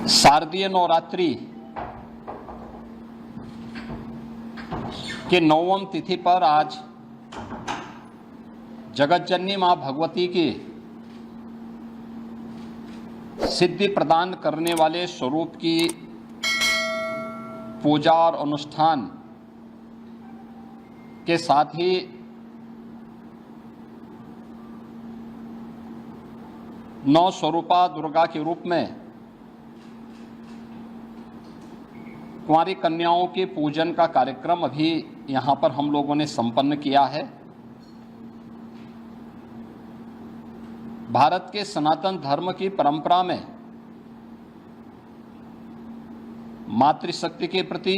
शारदीय नवरात्रि के 9वीं तिथि पर आज जगतजननी मां भगवती की सिद्धि प्रदान करने वाले स्वरूप की पूजा और अनुष्ठान के साथ ही नौ स्वरूपा दुर्गा के रूप में कुंवारी कन्याओं के पूजन का कार्यक्रम अभी यहाँ पर हम लोगों ने संपन्न किया है। भारत के सनातन धर्म की परंपरा में मातृशक्ति के प्रति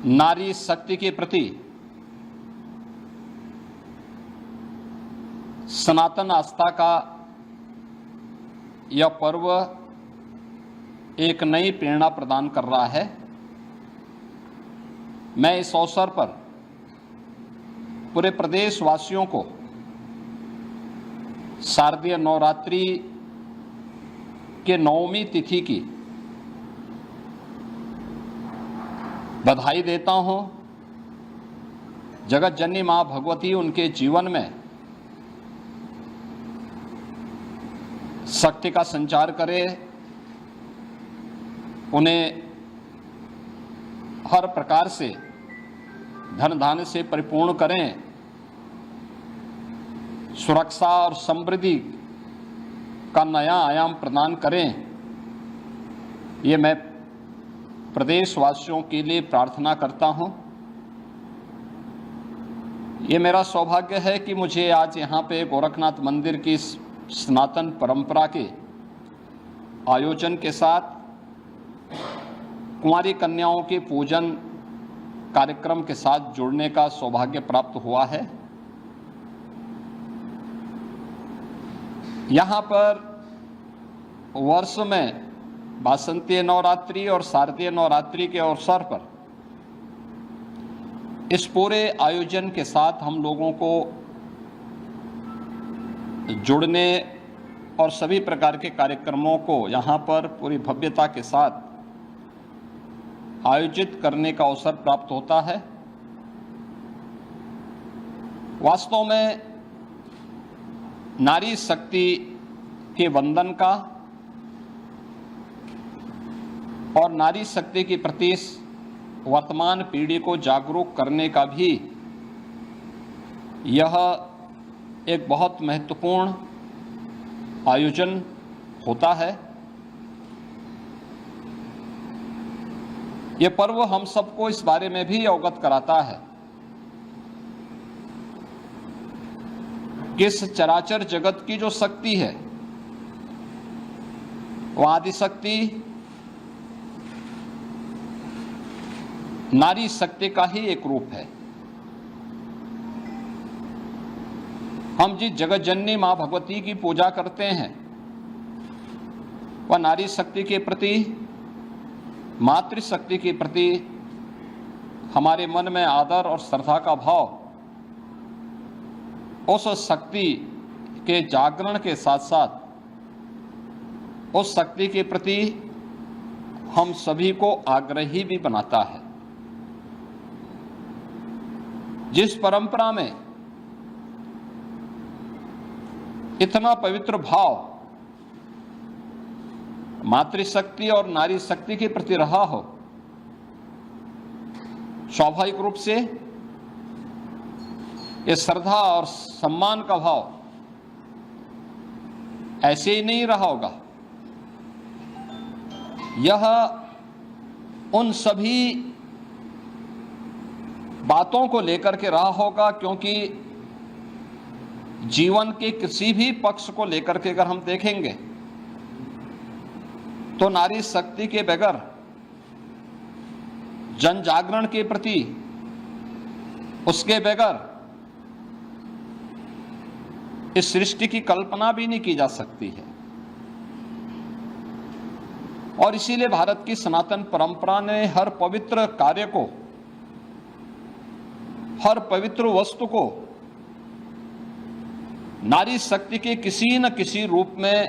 नारी शक्ति के प्रति सनातन आस्था का यह पर्व एक नई प्रेरणा प्रदान कर रहा है। मैं इस अवसर पर पूरे प्रदेश वासियों को शारदीय नवरात्रि के 9वीं तिथि की बधाई देता हूं। जगत जननी मां भगवती उनके जीवन में शक्ति का संचार करे, उन्हें हर प्रकार से धन धान्य से परिपूर्ण करें, सुरक्षा और समृद्धि का नया आयाम प्रदान करें। ये मैं प्रदेशवासियों के लिए प्रार्थना करता हूं। ये मेरा सौभाग्य है कि मुझे आज यहाँ पे गोरखनाथ मंदिर की सनातन परंपरा के आयोजन के साथ कुंवारी कन्याओं के पूजन कार्यक्रम के साथ जुड़ने का सौभाग्य प्राप्त हुआ है। यहाँ पर वर्ष में वासंतीय नवरात्रि और शारदीय नवरात्रि के अवसर पर इस पूरे आयोजन के साथ हम लोगों को जुड़ने और सभी प्रकार के कार्यक्रमों को यहाँ पर पूरी भव्यता के साथ आयोजित करने का अवसर प्राप्त होता है। वास्तव में नारी शक्ति के वंदन का और नारी शक्ति के प्रति वर्तमान पीढ़ी को जागरूक करने का भी यह एक बहुत महत्वपूर्ण आयोजन होता है। ये पर्व हम सबको इस बारे में भी अवगत कराता है कि इस चराचर जगत की जो शक्ति है वह आदिशक्ति नारी शक्ति का ही एक रूप है। हम जिस जगत जननी मां भगवती की पूजा करते हैं वह नारी शक्ति के प्रति, मातृशक्ति के प्रति हमारे मन में आदर और श्रद्धा का भाव उस शक्ति के जागरण के साथ साथ उस शक्ति के प्रति हम सभी को आग्रही भी बनाता है। जिस परंपरा में इतना पवित्र भाव मातृशक्ति और नारी शक्ति के प्रति रहा हो, स्वाभाविक रूप से ये श्रद्धा और सम्मान का भाव ऐसे ही नहीं रहा होगा। यह उन सभी बातों को लेकर के रहा होगा, क्योंकि जीवन के किसी भी पक्ष को लेकर के अगर हम देखेंगे तो नारी शक्ति के बगैर जन जागरण के प्रति, उसके बगैर इस सृष्टि की कल्पना भी नहीं की जा सकती है। और इसीलिए भारत की सनातन परंपरा ने हर पवित्र कार्य को, हर पवित्र वस्तु को नारी शक्ति के किसी न किसी रूप में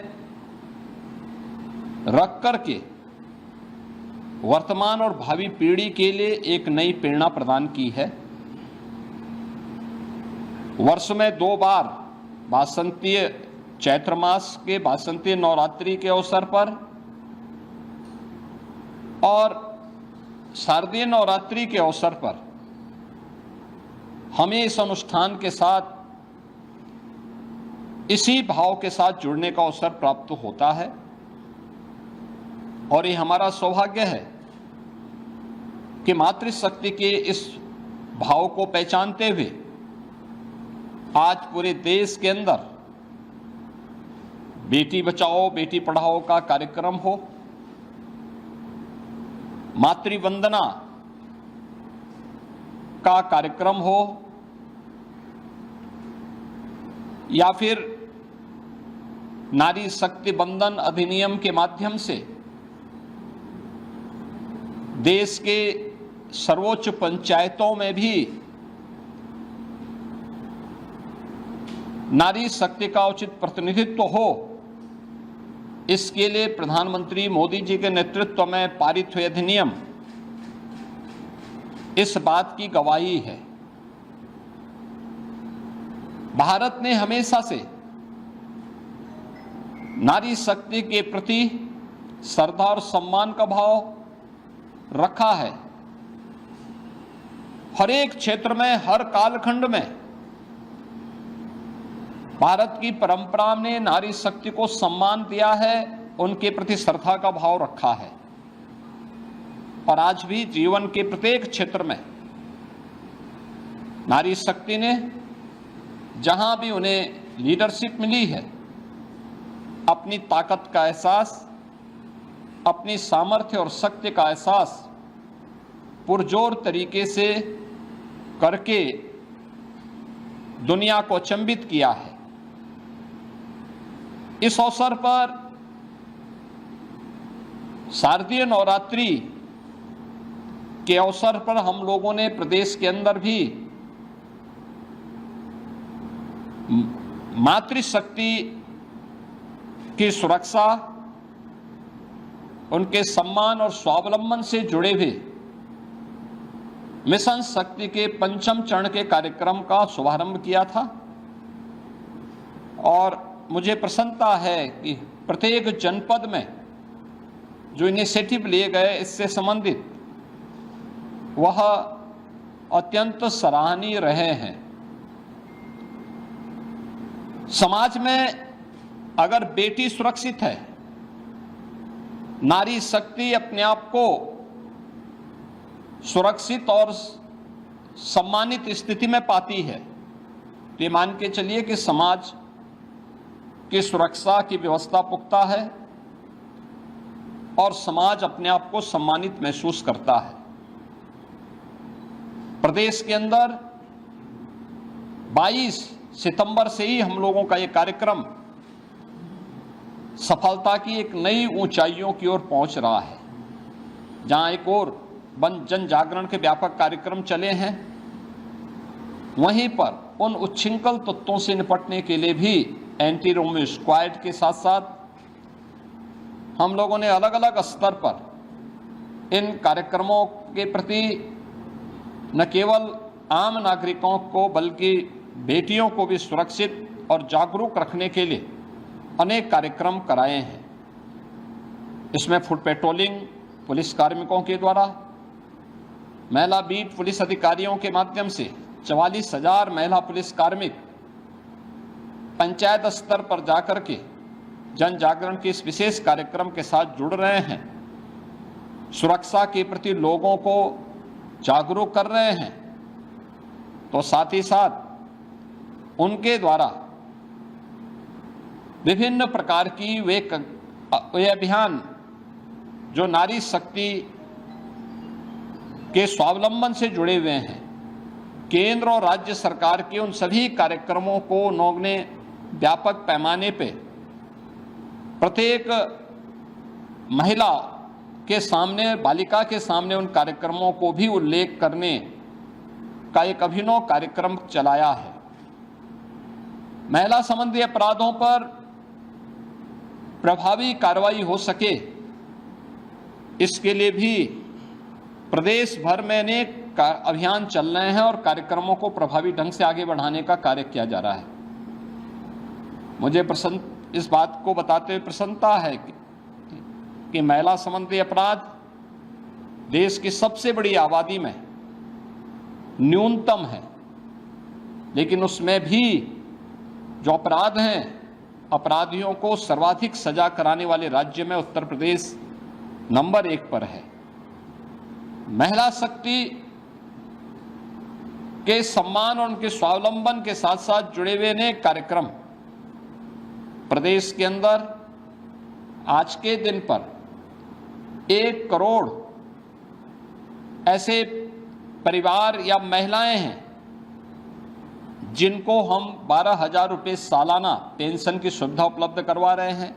रख करके वर्तमान और भावी पीढ़ी के लिए एक नई प्रेरणा प्रदान की है। वर्ष में 2 बार वासंतीय चैत्र मास के वासंतीय नवरात्रि के अवसर पर और शारदीय नवरात्रि के अवसर पर हमें इस अनुष्ठान के साथ इसी भाव के साथ जुड़ने का अवसर प्राप्त होता है और ये हमारा सौभाग्य है कि मातृशक्ति के इस भाव को पहचानते हुए आज पूरे देश के अंदर बेटी बचाओ बेटी पढ़ाओ का कार्यक्रम हो, मातृवंदना का कार्यक्रम हो या फिर नारी शक्ति बंधन अधिनियम के माध्यम से देश के सर्वोच्च पंचायतों में भी नारी शक्ति का उचित प्रतिनिधित्व हो, इसके लिए प्रधानमंत्री मोदी जी के नेतृत्व में पारित हुए अधिनियम इस बात की गवाही है। भारत ने हमेशा से नारी शक्ति के प्रति श्रद्धा और सम्मान का भाव रखा है। हर एक क्षेत्र में, हर कालखंड में भारत की परंपरा ने नारी शक्ति को सम्मान दिया है, उनके प्रति श्रद्धा का भाव रखा है और आज भी जीवन के प्रत्येक क्षेत्र में नारी शक्ति ने जहां भी उन्हें लीडरशिप मिली है, अपनी ताकत का एहसास, अपनी सामर्थ्य और शक्ति का एहसास पुरजोर तरीके से करके दुनिया को अचंभित किया है। इस अवसर पर शारदीय नवरात्रि के अवसर पर हम लोगों ने प्रदेश के अंदर भी मातृशक्ति की सुरक्षा, उनके सम्मान और स्वावलंबन से जुड़े हुए मिशन शक्ति के 5वें चरण के कार्यक्रम का शुभारंभ किया था और मुझे प्रसन्नता है कि प्रत्येक जनपद में जो इनिशिएटिव लिए गए इससे संबंधित वह अत्यंत सराहनीय रहे हैं। समाज में अगर बेटी सुरक्षित है, नारी शक्ति अपने आप को सुरक्षित और सम्मानित स्थिति में पाती है, तो ये मान के चलिए कि समाज की सुरक्षा की व्यवस्था पुख्ता है और समाज अपने आप को सम्मानित महसूस करता है। प्रदेश के अंदर 22 सितंबर से ही हम लोगों का ये कार्यक्रम सफलता की एक नई ऊंचाइयों की ओर पहुंच रहा है। जहां एक और जन जागरण के व्यापक कार्यक्रम चले हैं, वहीं पर उन उच्छृंखल तत्वों से निपटने के लिए भी एंटी रोमियो स्क्वाड के साथ साथ हम लोगों ने अलग अलग स्तर पर इन कार्यक्रमों के प्रति न केवल आम नागरिकों को बल्कि बेटियों को भी सुरक्षित और जागरूक रखने के लिए अनेक कार्यक्रम कराए हैं। इसमें फुट पेट्रोलिंग पुलिस कार्मिकों के द्वारा, महिला बीट पुलिस अधिकारियों के माध्यम से 44,000 महिला पुलिस कार्मिक पंचायत स्तर पर जाकर के जन जागरण के इस विशेष कार्यक्रम के साथ जुड़ रहे हैं, सुरक्षा के प्रति लोगों को जागरूक कर रहे हैं। तो साथ ही साथ उनके द्वारा विभिन्न प्रकार की वे अभियान जो नारी शक्ति के स्वावलंबन से जुड़े हुए हैं, केंद्र और राज्य सरकार के उन सभी कार्यक्रमों को उन्होंने व्यापक पैमाने पे प्रत्येक महिला के सामने, बालिका के सामने उन कार्यक्रमों को भी उल्लेख करने का एक अभिनव कार्यक्रम चलाया है। महिला संबंधी अपराधों पर प्रभावी कार्रवाई हो सके, इसके लिए भी प्रदेश भर में अनेक अभियान चल रहे हैं और कार्यक्रमों को प्रभावी ढंग से आगे बढ़ाने का कार्य किया जा रहा है। मुझे इस बात को बताते हुए प्रसन्नता है कि महिला संबंधी अपराध देश की सबसे बड़ी आबादी में न्यूनतम है, लेकिन उसमें भी जो अपराध हैं, अपराधियों को सर्वाधिक सजा कराने वाले राज्य में उत्तर प्रदेश नंबर 1 पर है। महिला शक्ति के सम्मान और उनके स्वावलंबन के साथ साथ जुड़े हुए अनेक कार्यक्रम प्रदेश के अंदर आज के दिन पर 1 करोड़ ऐसे परिवार या महिलाएं हैं जिनको हम 12,000 रुपये सालाना पेंशन की सुविधा उपलब्ध करवा रहे हैं।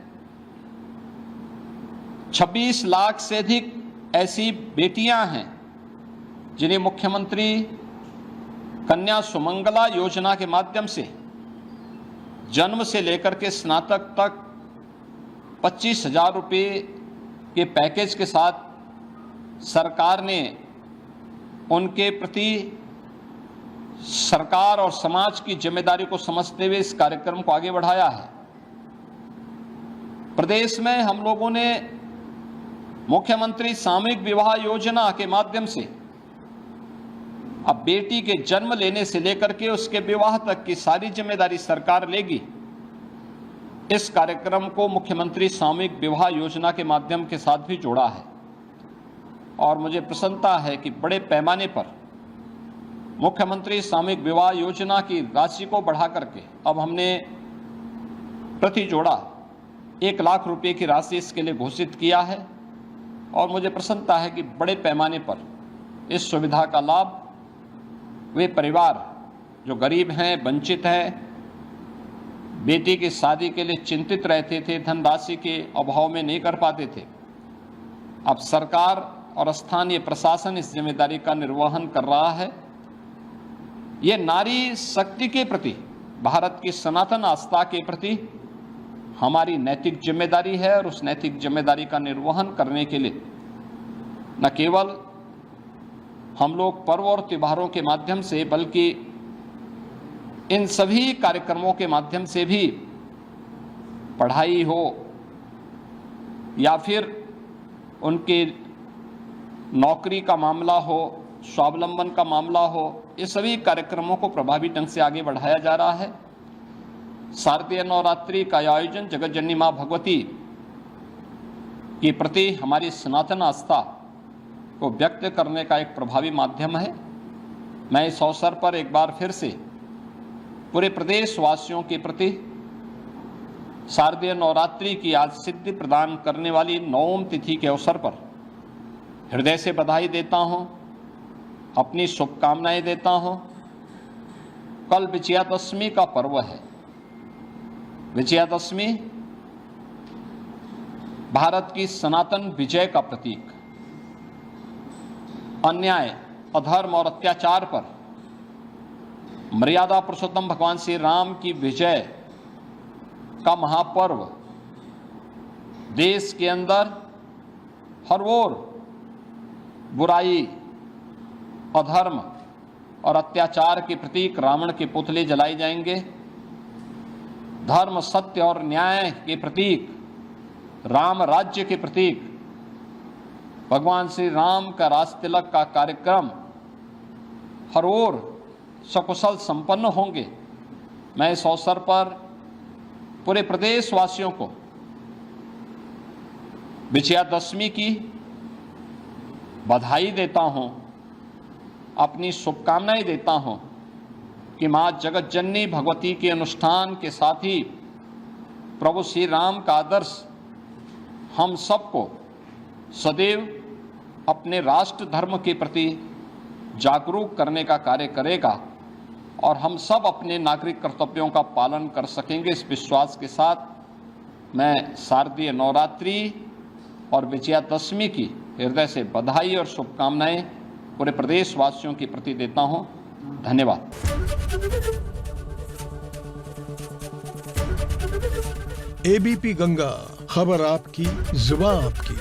26 लाख से अधिक ऐसी बेटियां हैं जिन्हें मुख्यमंत्री कन्या सुमंगला योजना के माध्यम से जन्म से लेकर के स्नातक तक 25,000 रुपये के पैकेज के साथ सरकार ने उनके प्रति सरकार और समाज की जिम्मेदारी को समझते हुए इस कार्यक्रम को आगे बढ़ाया है। प्रदेश में हम लोगों ने मुख्यमंत्री सामूहिक विवाह योजना के माध्यम से अब बेटी के जन्म लेने से लेकर के उसके विवाह तक की सारी जिम्मेदारी सरकार लेगी। इस कार्यक्रम को मुख्यमंत्री सामूहिक विवाह योजना के माध्यम के साथ भी जोड़ा है और मुझे प्रसन्नता है कि बड़े पैमाने पर मुख्यमंत्री सामूहिक विवाह योजना की राशि को बढ़ा करके अब हमने प्रति जोड़ा 1 लाख रुपए की राशि इसके लिए घोषित किया है और मुझे प्रसन्नता है कि बड़े पैमाने पर इस सुविधा का लाभ वे परिवार जो गरीब हैं, वंचित हैं, बेटी की शादी के लिए चिंतित रहते थे, धनराशि के अभाव में नहीं कर पाते थे, अब सरकार और स्थानीय प्रशासन इस जिम्मेदारी का निर्वहन कर रहा है। ये नारी शक्ति के प्रति, भारत की सनातन आस्था के प्रति हमारी नैतिक जिम्मेदारी है और उस नैतिक जिम्मेदारी का निर्वहन करने के लिए न केवल हम लोग पर्व और त्योहारों के माध्यम से बल्कि इन सभी कार्यक्रमों के माध्यम से भी पढ़ाई हो या फिर उनके नौकरी का मामला हो, स्वावलंबन का मामला हो, ये सभी कार्यक्रमों को प्रभावी ढंग से आगे बढ़ाया जा रहा है। शारदीय नवरात्रि का आयोजन जगत जननी माँ भगवती के प्रति हमारी सनातन आस्था को व्यक्त करने का एक प्रभावी माध्यम है। मैं इस अवसर पर एक बार फिर से पूरे प्रदेश वासियों के प्रति शारदीय नवरात्रि की आज सिद्धि प्रदान करने वाली 9वीं तिथि के अवसर पर हृदय से बधाई देता हूँ, अपनी शुभकामनाएं देता हूँ। कल विजयादशमी का पर्व है। विजयादशमी भारत की सनातन विजय का प्रतीक, अन्याय, अधर्म और अत्याचार पर मर्यादा पुरुषोत्तम भगवान श्री राम की विजय का महापर्व देश के अंदर हर ओर बुराई, अधर्म और अत्याचार के प्रतीक रावण के पुतले जलाए जाएंगे। धर्म, सत्य और न्याय के प्रतीक, राम राज्य के प्रतीक भगवान श्री राम का राज तिलक का कार्यक्रम हर ओर सकुशल संपन्न होंगे। मैं इस अवसर पर पूरे प्रदेश वासियों को विजयादशमी की बधाई देता हूं, अपनी शुभकामनाएं देता हूं कि मां जगत जननी भगवती के अनुष्ठान के साथ ही प्रभु श्री राम का आदर्श हम सबको सदैव अपने राष्ट्र धर्म के प्रति जागरूक करने का कार्य करेगा और हम सब अपने नागरिक कर्तव्यों का पालन कर सकेंगे। इस विश्वास के साथ मैं शारदीय नवरात्रि और विजयादशमी की हृदय से बधाई और शुभकामनाएं पूरे प्रदेश वासियों के प्रति देता हूं। धन्यवाद। एबीपी गंगा, खबर आपकी, जुबान आपकी।